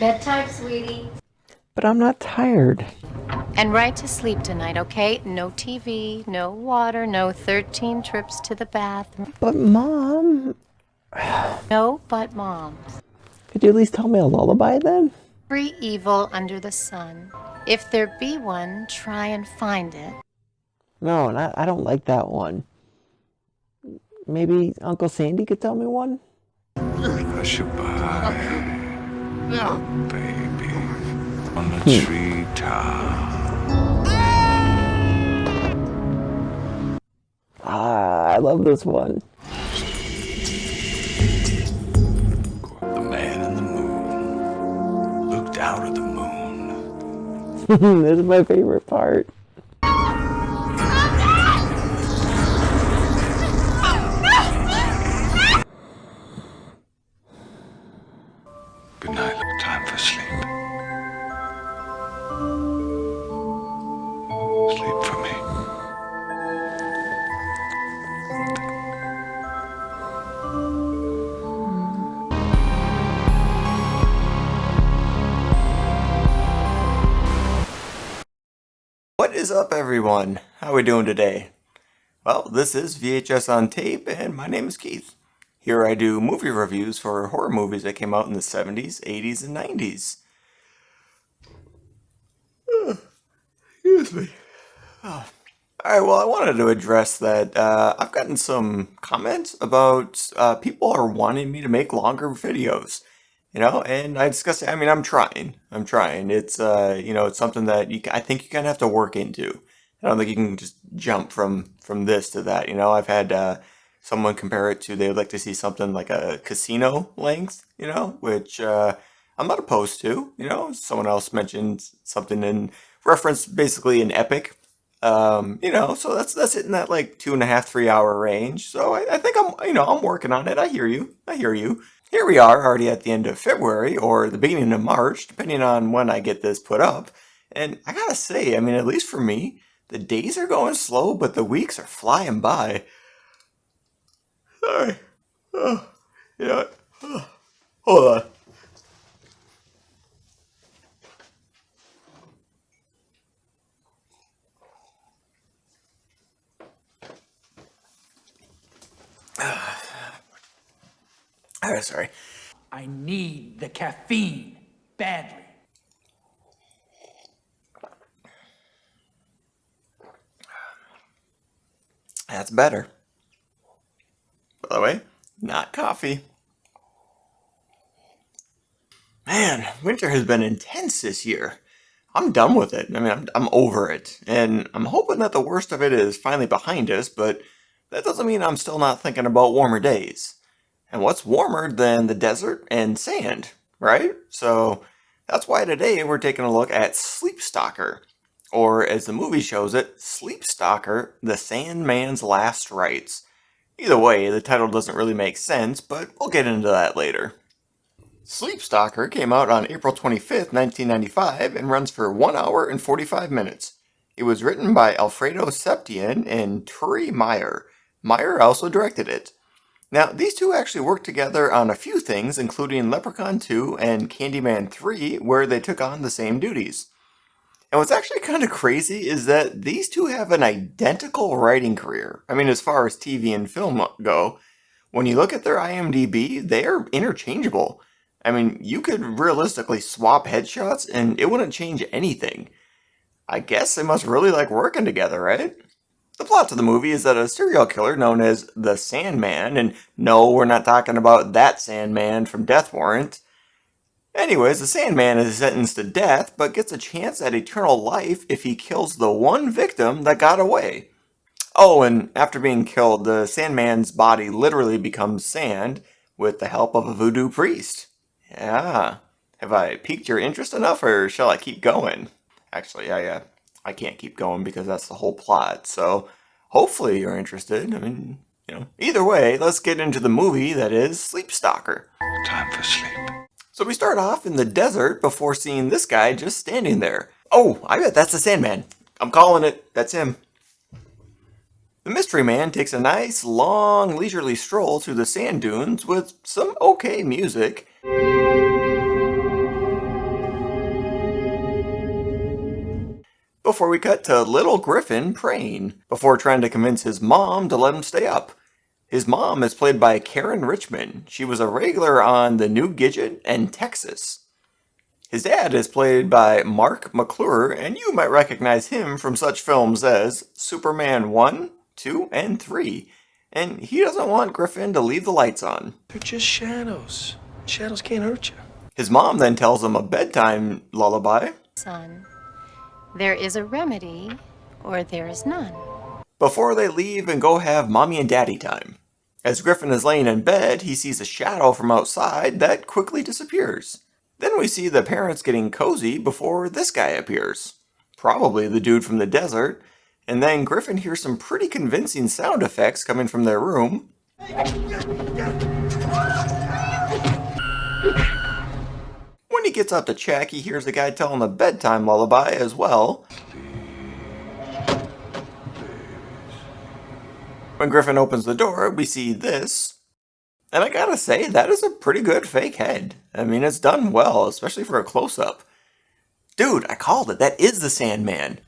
Bedtime, sweetie. But I'm not tired. And right to sleep tonight, okay? No TV, no water, no 13 trips to the bathroom. But Mom, No but moms. could you at least tell me a lullaby then? Every evil under the sun. If there be one, try and find it. No, I don't like that one. Maybe Uncle Sandy could tell me one? Hush-a-bye, baby, on the treetop. I love this one. The man in the moon looked out at the moon. This is my favorite part. Good night, time for sleep. Sleep for me. What is up, everyone? How are we doing today? Well, this is VHS on Tape, and my name is Keith. Here I do movie reviews for horror movies that came out in the 70s, 80s, and 90s. Excuse me. Alright, well, I wanted to address that I've gotten some comments about people are wanting me to make longer videos. And I discussed it. I mean, I'm trying. It's, it's something that I think you kind of have to work into. I don't think you can just jump from this to that. I've had someone compare it to, they would like to see something like a casino length, which I'm not opposed to. Someone else mentioned something in reference, basically an epic. So that's hitting that like 2.5, 3 hour range. So I think I'm working on it. I hear you. Here we are, already at the end of February, or the beginning of March, depending on when I get this put up. And I gotta say, I mean, at least for me, the days are going slow, but the weeks are flying by. Sorry. Oh, you know what? Oh, hold on. Alright, sorry. I need the caffeine badly. That's better. By the way, not coffee. Man, winter has been intense this year. I'm done with it. I mean, I'm over it. And I'm hoping that the worst of it is finally behind us, but that doesn't mean I'm still not thinking about warmer days. And what's warmer than the desert and sand, right? So that's why today we're taking a look at Sleepstalker, or as the movie shows it, Sleepstalker, the Sandman's Last Rites. Either way, the title doesn't really make sense, but we'll get into that later. Sleepstalker came out on April 25th, 1995, and runs for 1 hour and 45 minutes. It was written by Alfredo Septian and Turi Meyer. Meyer also directed it. Now, these two actually worked together on a few things, including Leprechaun 2 and Candyman 3, where they took on the same duties. And what's actually kind of crazy is that these two have an identical writing career. I mean, as far as TV and film go, when you look at their IMDb, they are interchangeable. I mean, you could realistically swap headshots and it wouldn't change anything. I guess they must really like working together, right? The plot to the movie is that a serial killer known as the Sandman, and no, we're not talking about that Sandman from Death Warrant. Anyways, the Sandman is sentenced to death, but gets a chance at eternal life if he kills the one victim that got away. Oh, and after being killed, the Sandman's body literally becomes sand with the help of a voodoo priest. Yeah. Have I piqued your interest enough, or shall I keep going? Actually, I can't keep going because that's the whole plot, so hopefully you're interested. I mean, either way, let's get into the movie that is Sleepstalker. Time for sleep. So we start off in the desert before seeing this guy just standing there. Oh, I bet that's the Sandman. I'm calling it. That's him. The mystery man takes a nice, long, leisurely stroll through the sand dunes with some okay music. Before we cut to little Griffin praying, before trying to convince his mom to let him stay up. His mom is played by Karen Richmond. She was a regular on The New Gidget and Texas. His dad is played by Mark McClure, and you might recognize him from such films as Superman 1, 2, and 3. And he doesn't want Griffin to leave the lights on. They're just shadows. Shadows can't hurt you. His mom then tells him a bedtime lullaby. Son, there is a remedy, or there is none. Before they leave and go have mommy and daddy time. As Griffin is laying in bed, he sees a shadow from outside that quickly disappears. Then we see the parents getting cozy before this guy appears. Probably the dude from the desert. And then Griffin hears some pretty convincing sound effects coming from their room. When he gets up to check, he hears a guy telling a bedtime lullaby as well. When Griffin opens the door, we see this. And I gotta say, that is a pretty good fake head. I mean, it's done well, especially for a close-up. Dude, I called it. That is the Sandman.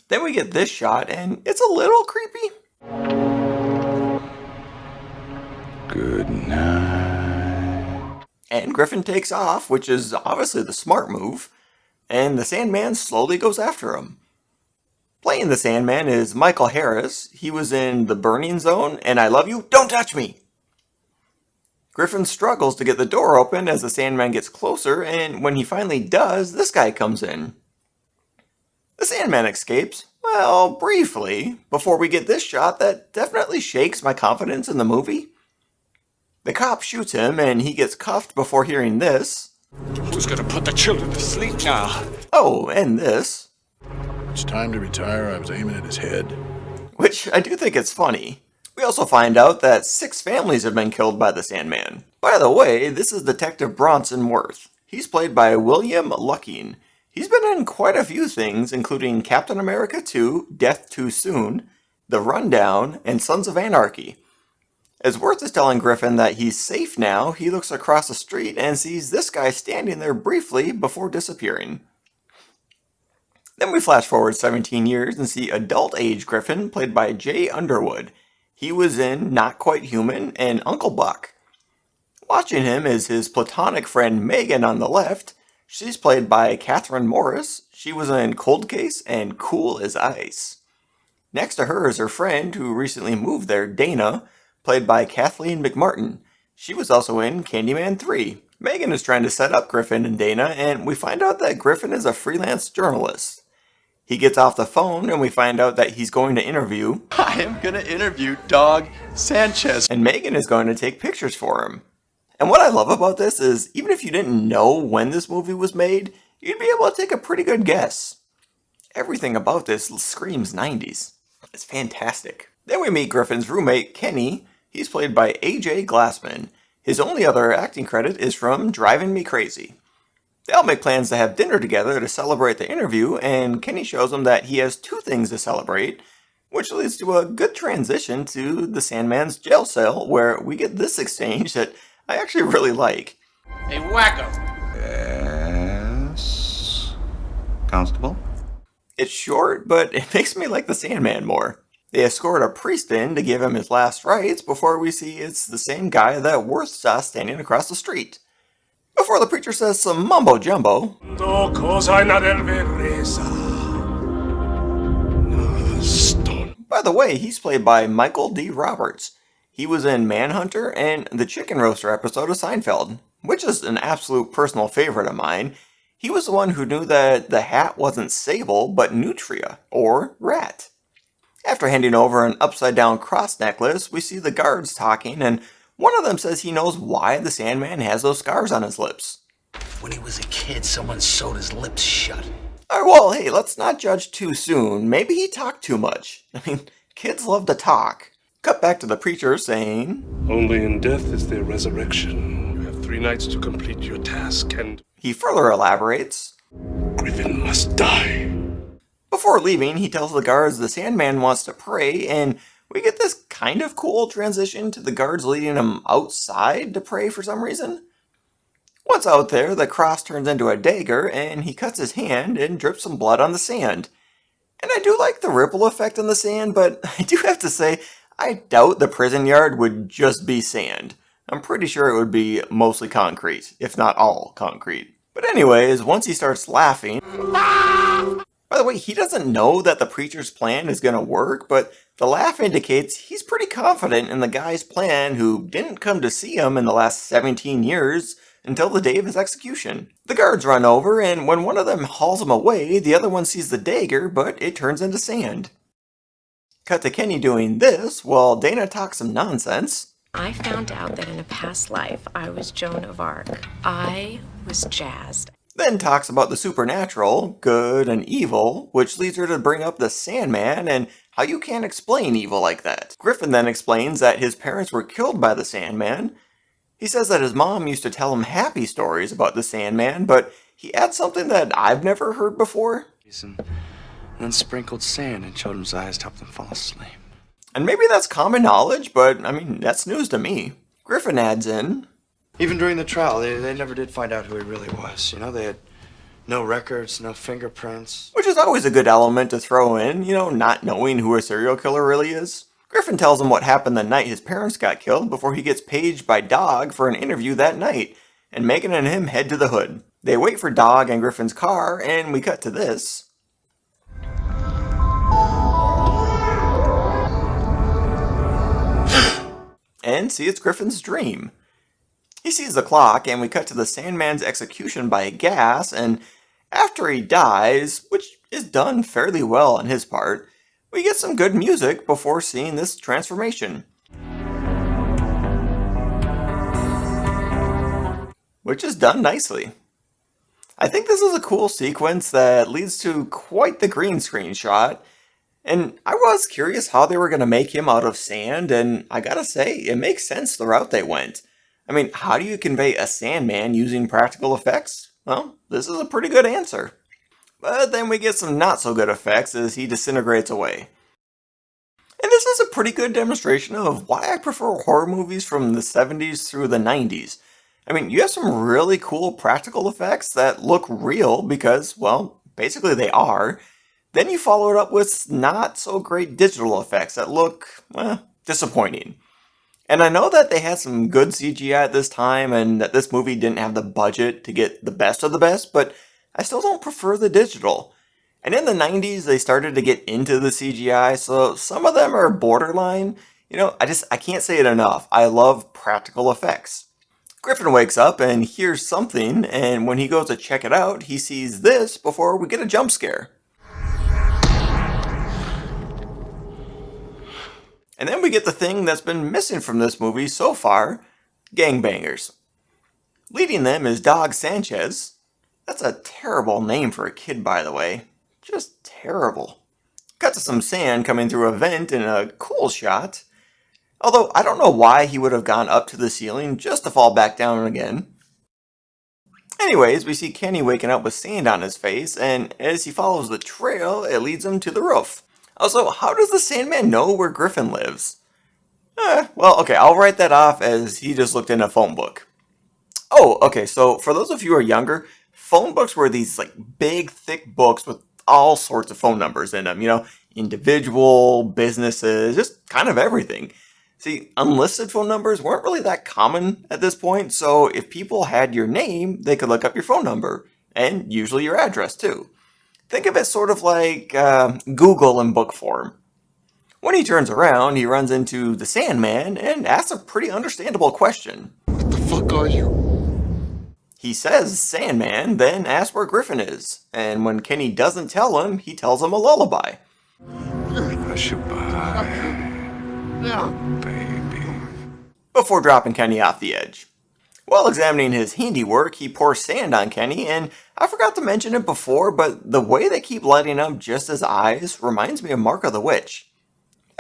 Then we get this shot, and it's a little creepy. Good night. And Griffin takes off, which is obviously the smart move. And the Sandman slowly goes after him. Playing the Sandman is Michael Harris. He was in The Burning Zone and I Love You, Don't Touch Me. Griffin struggles to get the door open as the Sandman gets closer, and when he finally does, this guy comes in. The Sandman escapes, well, briefly, before we get this shot that definitely shakes my confidence in the movie. The cop shoots him and he gets cuffed before hearing this. Who's gonna put the children to sleep now? Oh, and this. It's time to retire. I was aiming at his head. Which I do think is funny. We also find out that 6 families have been killed by the Sandman. By the way, this is Detective Bronson Worth. He's played by William Lucking. He's been in quite a few things, including Captain America 2, Death Too Soon, The Rundown, and Sons of Anarchy. As Worth is telling Griffin that he's safe now, he looks across the street and sees this guy standing there briefly before disappearing. Then we flash forward 17 years and see adult-age Griffin, played by Jay Underwood. He was in Not Quite Human and Uncle Buck. Watching him is his platonic friend Megan on the left. She's played by Catherine Morris. She was in Cold Case and Cool as Ice. Next to her is her friend who recently moved there, Dana, played by Kathleen McMartin. She was also in Candyman 3. Megan is trying to set up Griffin and Dana, and we find out that Griffin is a freelance journalist. He gets off the phone and we find out that he's going to interview. I am gonna interview Dog Sanchez. And Megan is going to take pictures for him. And what I love about this is, even if you didn't know when this movie was made, you'd be able to take a pretty good guess. Everything about this screams 90s. It's fantastic. Then we meet Griffin's roommate, Kenny. He's played by A.J. Glassman. His only other acting credit is from Driving Me Crazy. They all make plans to have dinner together to celebrate the interview, and Kenny shows them that he has 2 things to celebrate, which leads to a good transition to the Sandman's jail cell, where we get this exchange that I actually really like. Hey, wacko! Yes, Constable? It's short, but it makes me like the Sandman more. They escort a priest in to give him his last rites before we see it's the same guy that Worth saw standing across the street. Before the preacher says some mumbo-jumbo. By the way, he's played by Michael D. Roberts. He was in Manhunter and the Chicken Roaster episode of Seinfeld, which is an absolute personal favorite of mine. He was the one who knew that the hat wasn't sable, but nutria, or rat. After handing over an upside-down cross necklace, we see the guards talking, and one of them says he knows why the Sandman has those scars on his lips. When he was a kid, someone sewed his lips shut. Alright, well, hey, let's not judge too soon. Maybe he talked too much. I mean, kids love to talk. Cut back to the preacher saying, Only in death is there resurrection. You have 3 nights to complete your task, and he further elaborates, Griffin must die. Before leaving, he tells the guards the Sandman wants to pray, and we get this kind of cool transition to the guards leading him outside to pray for some reason. Once out there, the cross turns into a dagger, and he cuts his hand and drips some blood on the sand. And I do like the ripple effect on the sand, but I do have to say, I doubt the prison yard would just be sand. I'm pretty sure it would be mostly concrete, if not all concrete. But anyways, once he starts laughing... By the way, he doesn't know that the preacher's plan is going to work, but the laugh indicates he's pretty confident in the guy's plan who didn't come to see him in the last 17 years until the day of his execution. The guards run over, and when one of them hauls him away, the other one sees the dagger, but it turns into sand. Cut to Kenny doing this while Dana talks some nonsense. I found out that in a past life, I was Joan of Arc. I was jazzed. Then talks about the supernatural, good and evil, which leads her to bring up the Sandman and how you can't explain evil like that. Griffin then explains that his parents were killed by the Sandman. He says that his mom used to tell him happy stories about the Sandman, but he adds something that I've never heard before. And then sprinkled sand in children's eyes to help them fall asleep. And maybe that's common knowledge, but I mean, that's news to me. Griffin adds in, Even during the trial, they never did find out who he really was. You know, they had no records, no fingerprints. Which is always a good element to throw in, not knowing who a serial killer really is. Griffin tells him what happened the night his parents got killed before he gets paged by Dog for an interview that night, and Megan and him head to the hood. They wait for Dog and Griffin's car, and we cut to this. And see, it's Griffin's dream. He sees the clock, and we cut to the Sandman's execution by gas, and after he dies, which is done fairly well on his part, we get some good music before seeing this transformation. Which is done nicely. I think this is a cool sequence that leads to quite the green screen shot, and I was curious how they were going to make him out of sand, and I gotta say, it makes sense the route they went. I mean, how do you convey a Sandman using practical effects? Well, this is a pretty good answer. But then we get some not so good effects as he disintegrates away. And this is a pretty good demonstration of why I prefer horror movies from the 70s through the 90s. I mean, you have some really cool practical effects that look real because, well, basically they are. Then you follow it up with not so great digital effects that look, disappointing. And I know that they had some good CGI at this time and that this movie didn't have the budget to get the best of the best, but I still don't prefer the digital. And in the 90s, they started to get into the CGI, so some of them are borderline. I can't say it enough. I love practical effects. Griffin wakes up and hears something, and when he goes to check it out, he sees this before we get a jump scare. And then we get the thing that's been missing from this movie so far, gangbangers. Leading them is Dog Sanchez. That's a terrible name for a kid, by the way. Just terrible. Cut to some sand coming through a vent in a cool shot. Although, I don't know why he would have gone up to the ceiling just to fall back down again. Anyways, we see Kenny waking up with sand on his face, and as he follows the trail, it leads him to the roof. Also, how does the Sandman know where Griffin lives? I'll write that off as he just looked in a phone book. Oh, okay, so for those of you who are younger, phone books were these big, thick books with all sorts of phone numbers in them, individual, businesses, just kind of everything. See, unlisted phone numbers weren't really that common at this point, so if people had your name, they could look up your phone number, and usually your address too. Think of it sort of like Google in book form. When he turns around, he runs into the Sandman and asks a pretty understandable question. What the fuck are you? He says Sandman, then asks where Griffin is, and when Kenny doesn't tell him, he tells him a lullaby. Baby. Before dropping Kenny off the edge. While examining his handiwork, he pours sand on Kenny, and I forgot to mention it before, but the way they keep lighting up just his eyes reminds me of Mark of the Witch.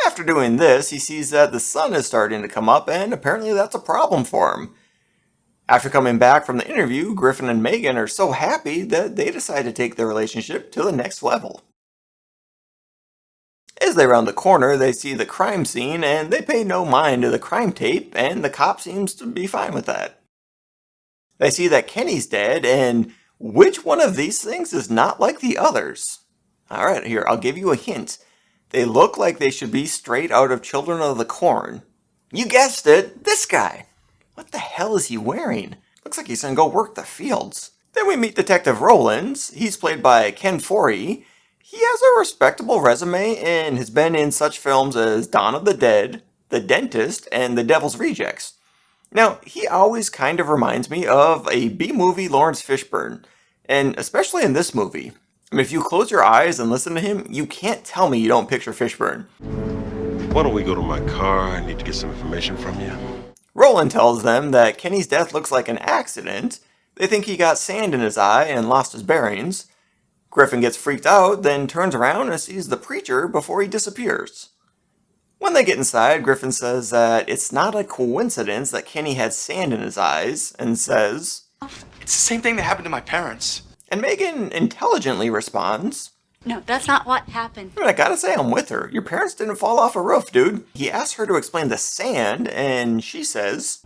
After doing this, he sees that the sun is starting to come up, and apparently that's a problem for him. After coming back from the interview, Griffin and Megan are so happy that they decide to take their relationship to the next level. As they round the corner, they see the crime scene, and they pay no mind to the crime tape, and the cop seems to be fine with that. They see that Kenny's dead, and which one of these things is not like the others? Alright, here, I'll give you a hint. They look like they should be straight out of Children of the Corn. You guessed it, this guy. What the hell is he wearing? Looks like he's gonna go work the fields. Then we meet Detective Rollins. He's played by Ken Foree. He has a respectable resume and has been in such films as Dawn of the Dead, The Dentist, and The Devil's Rejects. Now, he always kind of reminds me of a B-movie Lawrence Fishburne, and especially in this movie. I mean, if you close your eyes and listen to him, you can't tell me you don't picture Fishburne. Why don't we go to my car? I need to get some information from you. Roland tells them that Kenny's death looks like an accident. They think he got sand in his eye and lost his bearings. Griffin gets freaked out, then turns around and sees the preacher before he disappears. When they get inside, Griffin says that it's not a coincidence that Kenny had sand in his eyes, and says, It's the same thing that happened to my parents. And Megan intelligently responds, No, that's not what happened. I mean, I gotta say I'm with her. Your parents didn't fall off a roof, dude. He asks her to explain the sand, and she says,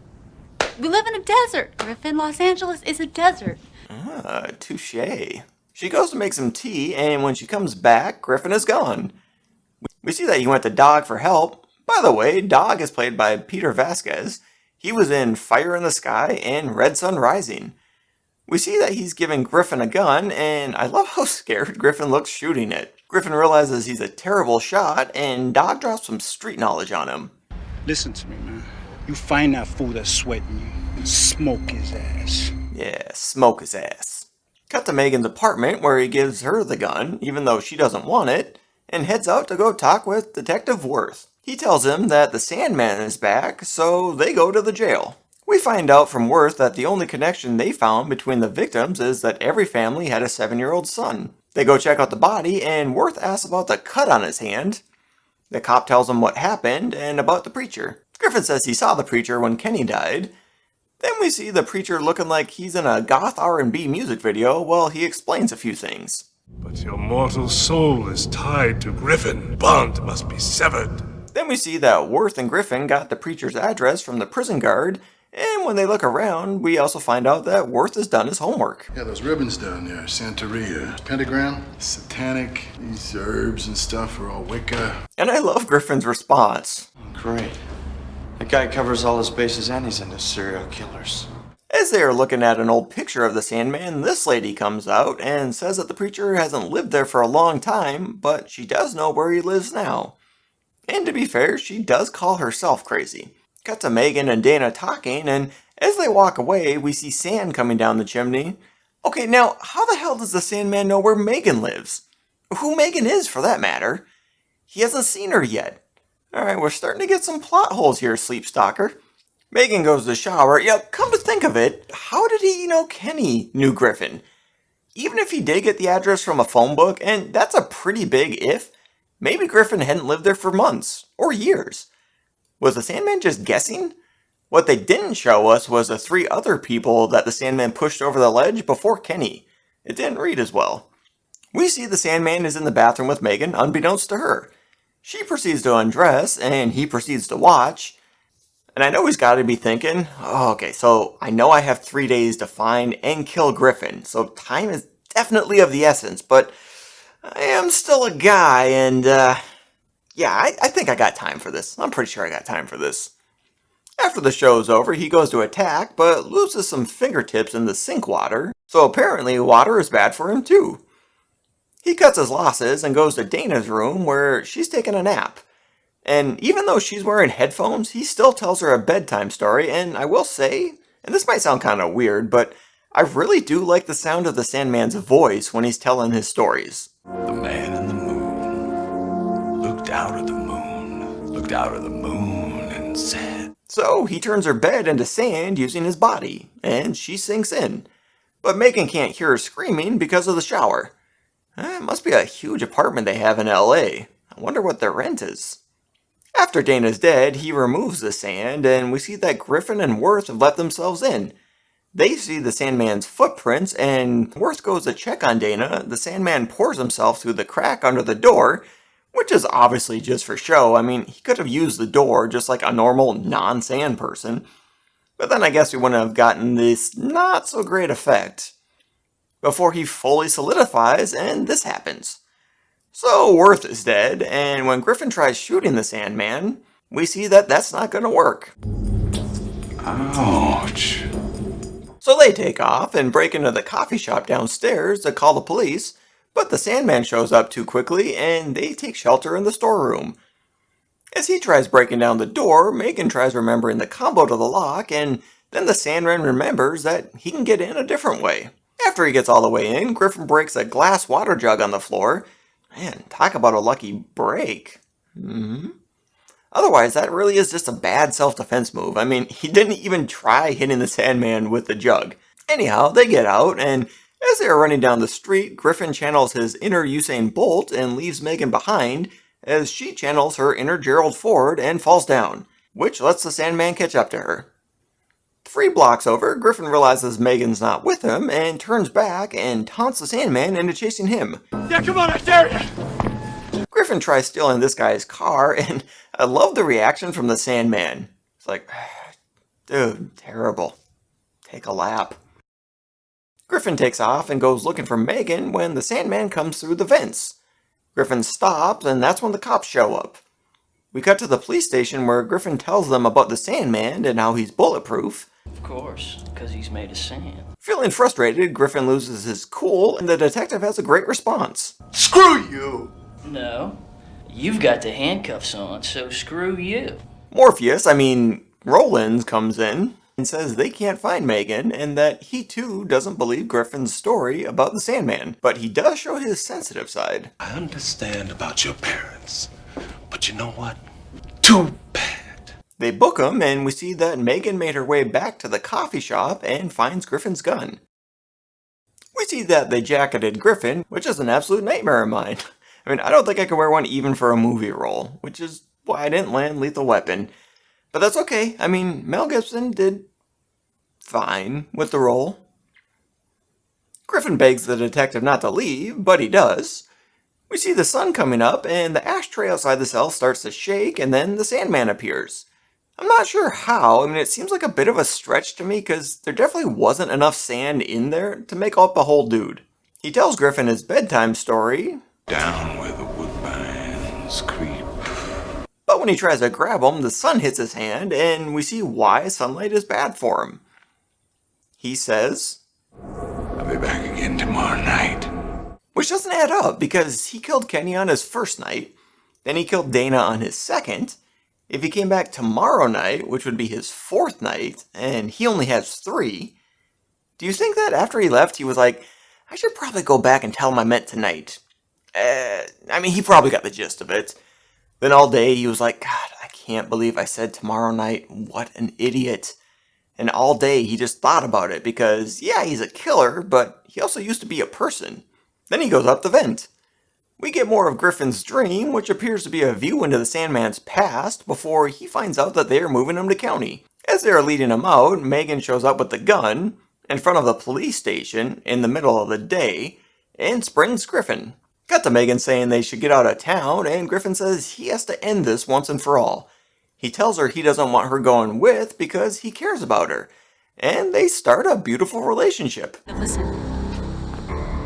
We live in a desert, Griffin. Los Angeles is a desert. Ah, touche. She goes to make some tea, and when she comes back, Griffin is gone. We see that he went to Dog for help. By the way, Dog is played by Peter Vasquez. He was in Fire in the Sky and Red Sun Rising. We see that he's giving Griffin a gun, and I love how scared Griffin looks shooting it. Griffin realizes he's a terrible shot, and Dog drops some street knowledge on him. Listen to me, man. You find that fool that's sweating you and smoke his ass. Yeah, smoke his ass. Cut to Megan's apartment, where he gives her the gun, even though she doesn't want it, and heads out to go talk with Detective Worth. He tells him that the Sandman is back, so they go to the jail. We find out from Worth that the only connection they found between the victims is that every family had a 7-year-old son. They go check out the body, and Worth asks about the cut on his hand. The cop tells him what happened and about the preacher. Griffin says he saw the preacher when Kenny died. Then we see the preacher looking like he's in a goth R&B music video while he explains a few things. But your mortal soul is tied to Griffin. Bond must be severed. Then we see that Worth and Griffin got the preacher's address from the prison guard, and when they look around, we also find out that Worth has done his homework. Yeah, those ribbons down there, Santeria, pentagram, satanic, these herbs and stuff are all Wicca. And I love Griffin's response. Great. That guy covers all his bases and he's into serial killers. As they are looking at an old picture of the Sandman, this lady comes out and says that the preacher hasn't lived there for a long time, but she does know where he lives now. And to be fair, she does call herself crazy. Cut to Megan and Dana talking, and as they walk away, we see sand coming down the chimney. Okay, now, how the hell does the Sandman know where Megan lives? Who Megan is, for that matter? He hasn't seen her yet. Alright, we're starting to get some plot holes here, Sleepstalker. Megan goes to the shower. Yeah, come to think of it, how did he know Kenny knew Griffin? Even if he did get the address from a phone book, and that's a pretty big if, maybe Griffin hadn't lived there for months, or years. Was the Sandman just guessing? What they didn't show us was the 3 other people that the Sandman pushed over the ledge before Kenny. It didn't read as well. We see the Sandman is in the bathroom with Megan, unbeknownst to her. She proceeds to undress, and he proceeds to watch. And I know he's got to be thinking, oh, okay, so I know I have 3 days to find and kill Griffin, so time is definitely of the essence, but I am still a guy, and yeah, I think I got time for this. I'm pretty sure I got time for this. After the show's over, he goes to attack, but loses some fingertips in the sink water, so apparently water is bad for him too. He cuts his losses and goes to Dana's room where she's taking a nap. And even though she's wearing headphones, he still tells her a bedtime story, and I will say, and this might sound kind of weird, but I really do like the sound of the Sandman's voice when he's telling his stories. The man in the moon looked out at the moon, looked out at the moon and said. So he turns her bed into sand using his body, and she sinks in. But Megan can't hear her screaming because of the shower. It must be a huge apartment they have in LA. I wonder what their rent is. After Dana's dead, he removes the sand, and we see that Griffin and Worth have let themselves in. They see the Sandman's footprints, and Worth goes to check on Dana. The Sandman pours himself through the crack under the door, which is obviously just for show. I mean, he could have used the door just like a normal non-sand person. But then I guess we wouldn't have gotten this not so great effect before he fully solidifies and this happens. So Worth is dead, and when Griffin tries shooting the Sandman, we see that that's not going to work. Ouch. So they take off and break into the coffee shop downstairs to call the police, but the Sandman shows up too quickly and they take shelter in the storeroom. As he tries breaking down the door, Megan tries remembering the combo to the lock, and then the Sandman remembers that he can get in a different way. After he gets all the way in, Griffin breaks a glass water jug on the floor. Man, talk about a lucky break. Otherwise, that really is just a bad self-defense move. I mean, he didn't even try hitting the Sandman with the jug. Anyhow, they get out, and as they are running down the street, Griffin channels his inner Usain Bolt and leaves Megan behind, as she channels her inner Gerald Ford and falls down, which lets the Sandman catch up to her. 3 blocks over, Griffin realizes Megan's not with him and turns back and taunts the Sandman into chasing him. Yeah, come on, I dare you! Griffin tries stealing this guy's car, and I love the reaction from the Sandman. It's like, dude, terrible. Take a lap. Griffin takes off and goes looking for Megan when the Sandman comes through the vents. Griffin stops, and that's when the cops show up. We cut to the police station where Griffin tells them about the Sandman and how he's bulletproof. Of course, because he's made of sand. Feeling frustrated, Griffin loses his cool, and the detective has a great response. Screw you! No, you've got the handcuffs on, so screw you. Rollins comes in and says they can't find Megan and that he too doesn't believe Griffin's story about the Sandman, but he does show his sensitive side. I understand about your parents, but you know what? Too bad. They book him, and we see that Megan made her way back to the coffee shop and finds Griffin's gun. We see that they jacketed Griffin, which is an absolute nightmare of mine. I don't think I could wear one even for a movie role, which is why I didn't land Lethal Weapon. But that's okay. Mel Gibson did fine with the role. Griffin begs the detective not to leave, but he does. We see the sun coming up, and the ashtray outside the cell starts to shake, and then the Sandman appears. I'm not sure how. It seems like a bit of a stretch to me, because there definitely wasn't enough sand in there to make up the whole dude. He tells Griffin his bedtime story. Down where the woodbines creep. But when he tries to grab him, the sun hits his hand, and we see why sunlight is bad for him. He says, I'll be back again tomorrow night. Which doesn't add up, because he killed Kenny on his first night, then he killed Dana on his second. If he came back tomorrow night, which would be his 4th night, and he only has 3, do you think that after he left, he was like, I should probably go back and tell him I meant tonight? He probably got the gist of it. Then all day he was like, God, I can't believe I said tomorrow night. What an idiot. And all day he just thought about it because, yeah, he's a killer, but he also used to be a person. Then he goes up the vent. We get more of Griffin's dream, which appears to be a view into the Sandman's past before he finds out that they are moving him to county. As they are leading him out, Megan shows up with the gun in front of the police station in the middle of the day and springs Griffin. Cut to Megan saying they should get out of town, and Griffin says he has to end this once and for all. He tells her he doesn't want her going with because he cares about her, and they start a beautiful relationship. Listen,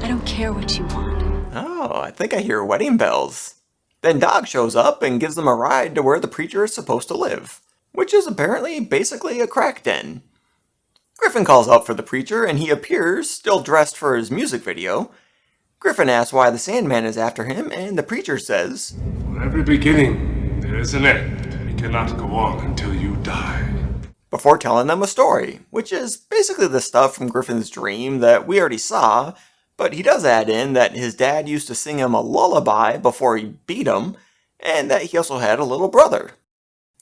I don't care what you want. Oh, I think I hear wedding bells. Then Dog shows up and gives them a ride to where the preacher is supposed to live, which is apparently basically a crack den. Griffin calls out for the preacher, and he appears, still dressed for his music video. Griffin asks why the Sandman is after him, and the preacher says, For every beginning, there is an end. We cannot go on until you die. Before telling them a story, which is basically the stuff from Griffin's dream that we already saw, but he does add in that his dad used to sing him a lullaby before he beat him, and that he also had a little brother.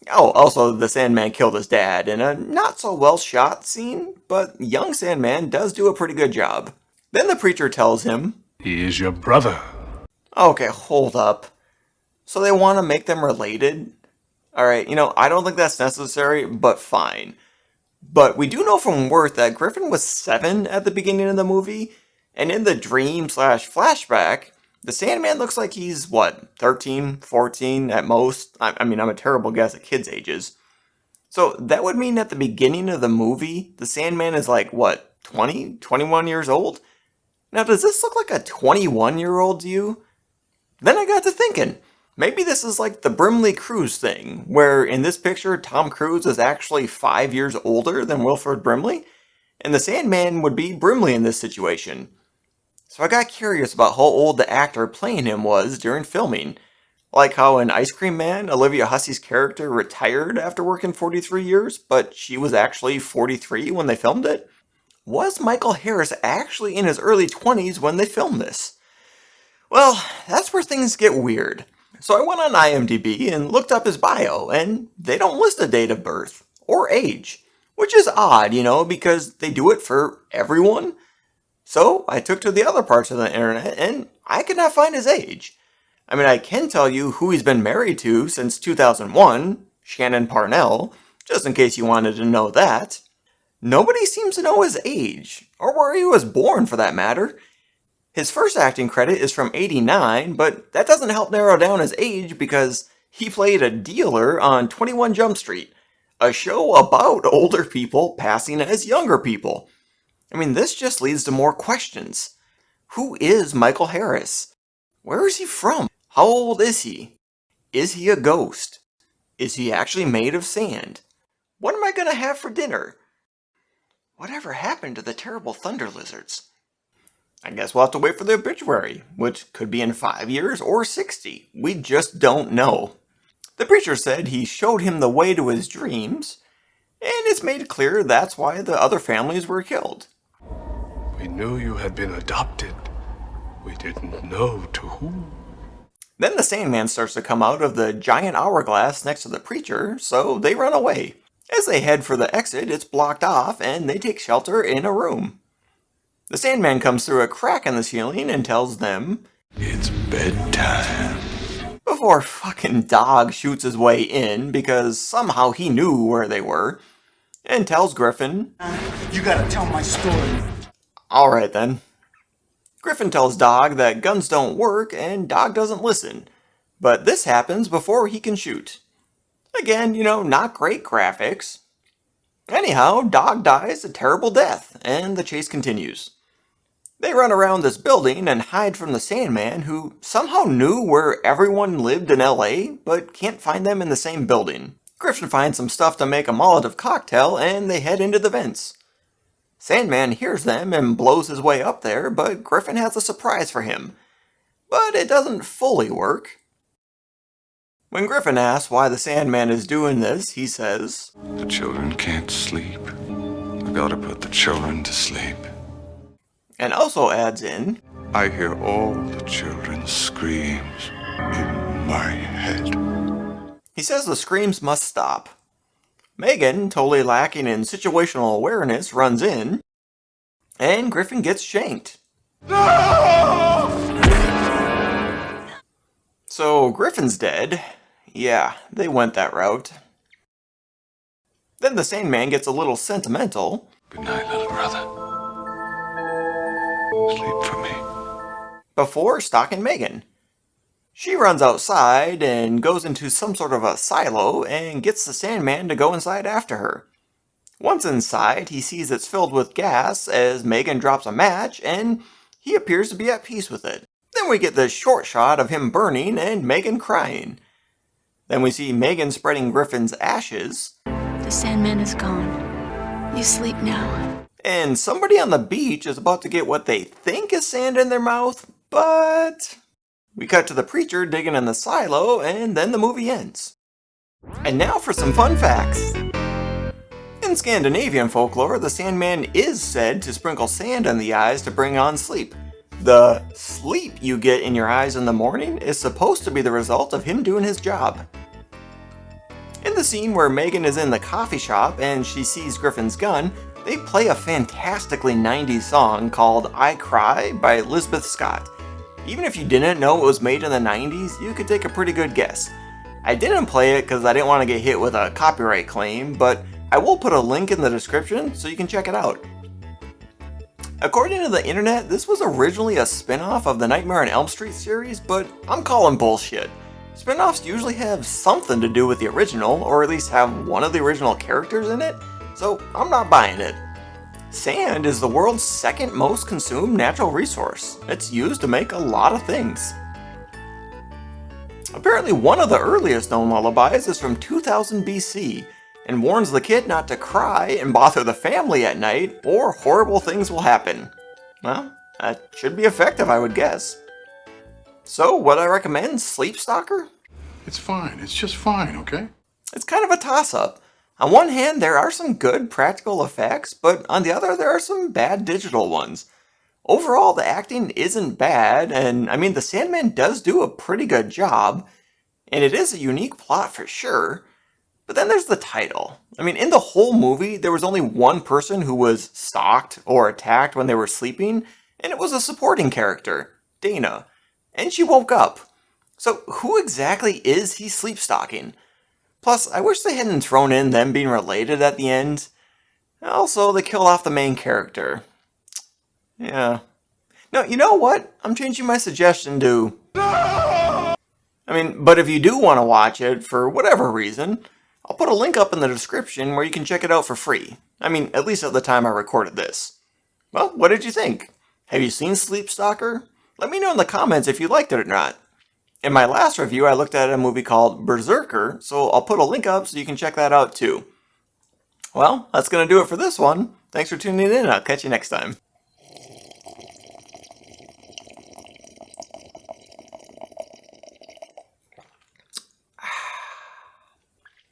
Oh, also the Sandman killed his dad in a not so well shot scene, but young Sandman does do a pretty good job. Then the preacher tells him, He is your brother. Okay, hold up. So they want to make them related? Alright, I don't think that's necessary, but fine. But we do know from Worth that Griffin was 7 at the beginning of the movie, and in the dream/flashback, the Sandman looks like he's, 13, 14 at most? I'm a terrible guess at kids' ages. So that would mean at the beginning of the movie, the Sandman is like, what, 20, 21 years old? Now, does this look like a 21-year-old to you? Then I got to thinking, maybe this is like the Brimley Cruise thing, where in this picture, Tom Cruise is actually 5 years older than Wilford Brimley, and the Sandman would be Brimley in this situation. So I got curious about how old the actor playing him was during filming. Like how in Ice Cream Man, Olivia Hussey's character retired after working 43 years, but she was actually 43 when they filmed it? Was Michael Harris actually in his early 20s when they filmed this? Well, that's where things get weird. So I went on IMDb and looked up his bio, and they don't list a date of birth or age, which is odd, because they do it for everyone. So I took to the other parts of the internet, and I could not find his age. I mean, I can tell you who he's been married to since 2001, Shannon Parnell, just in case you wanted to know that. Nobody seems to know his age, or where he was born for that matter. His first acting credit is from '89, but that doesn't help narrow down his age because he played a dealer on 21 Jump Street, a show about older people passing as younger people. I mean, this just leads to more questions. Who is Michael Harris? Where is he from? How old is he? Is he a ghost? Is he actually made of sand? What am I going to have for dinner? Whatever happened to the terrible thunder lizards? I guess we'll have to wait for the obituary, which could be in 5 years or 60. We just don't know. The preacher said he showed him the way to his dreams, and it's made clear that's why the other families were killed. We knew you had been adopted. We didn't know to whom. Then the Sandman starts to come out of the giant hourglass next to the preacher, so they run away. As they head for the exit, it's blocked off, and they take shelter in a room. The Sandman comes through a crack in the ceiling and tells them, "It's bedtime." Before fucking Dog shoots his way in because somehow he knew where they were, and tells Griffin, You gotta tell my story. Alright then. Griffin tells Dog that guns don't work and Dog doesn't listen, but this happens before he can shoot. Again, not great graphics. Anyhow, Dog dies a terrible death, and the chase continues. They run around this building and hide from the Sandman, who somehow knew where everyone lived in LA, but can't find them in the same building. Griffin finds some stuff to make a Molotov cocktail, and they head into the vents. Sandman hears them and blows his way up there, but Griffin has a surprise for him. But it doesn't fully work. When Griffin asks why the Sandman is doing this, he says, "The children can't sleep. I gotta put the children to sleep." And also adds in, "I hear all the children's screams in my head." He says the screams must stop. Megan, totally lacking in situational awareness, runs in, and Griffin gets shanked. No! So Griffin's dead. Yeah, they went that route. Then the Sandman gets a little sentimental. "Good night, little brother. Sleep for me." Before stalking Megan. She runs outside and goes into some sort of a silo and gets the Sandman to go inside after her. Once inside, he sees it's filled with gas as Megan drops a match and he appears to be at peace with it. Then we get this short shot of him burning and Megan crying. Then we see Megan spreading Griffin's ashes. The Sandman is gone. You sleep now. And somebody on the beach is about to get what they think is sand in their mouth, but we cut to the preacher digging in the silo, and then the movie ends. And now for some fun facts. In Scandinavian folklore, the Sandman is said to sprinkle sand on the eyes to bring on sleep. The sleep you get in your eyes in the morning is supposed to be the result of him doing his job. In the scene where Megan is in the coffee shop and she sees Griffin's gun, they play a fantastically 90s song called I Cry by Elizabeth Scott. Even if you didn't know it was made in the 90s, you could take a pretty good guess. I didn't play it because I didn't want to get hit with a copyright claim, but I will put a link in the description so you can check it out. According to the internet, this was originally a spin-off of the Nightmare on Elm Street series, but I'm calling bullshit. Spin-offs usually have something to do with the original, or at least have one of the original characters in it, so I'm not buying it. Sand is the world's second most consumed natural resource. It's used to make a lot of things. Apparently one of the earliest known lullabies is from 2000 BC, and warns the kid not to cry and bother the family at night, or horrible things will happen. Well, that should be effective, I would guess. So, would I recommend Sleepstalker? It's fine. It's just fine, okay? It's kind of a toss-up. On one hand, there are some good practical effects, but on the other, there are some bad digital ones. Overall, the acting isn't bad, and I mean, the Sandman does do a pretty good job, and it is a unique plot for sure. But then there's the title. I mean, in the whole movie, there was only one person who was stalked or attacked when they were sleeping, and it was a supporting character, Dana. And she woke up. So who exactly is he sleep-stalking? Plus, I wish they hadn't thrown in them being related at the end. Also, they killed off the main character. Yeah. No, you know what? I'm changing my suggestion to... but if you do want to watch it, for whatever reason, I'll put a link up in the description where you can check it out for free. At least at the time I recorded this. Well, what did you think? Have you seen Sleepstalker? Let me know in the comments if you liked it or not. In my last review, I looked at a movie called Berserker, so I'll put a link up so you can check that out too. Well, that's going to do it for this one. Thanks for tuning in, and I'll catch you next time.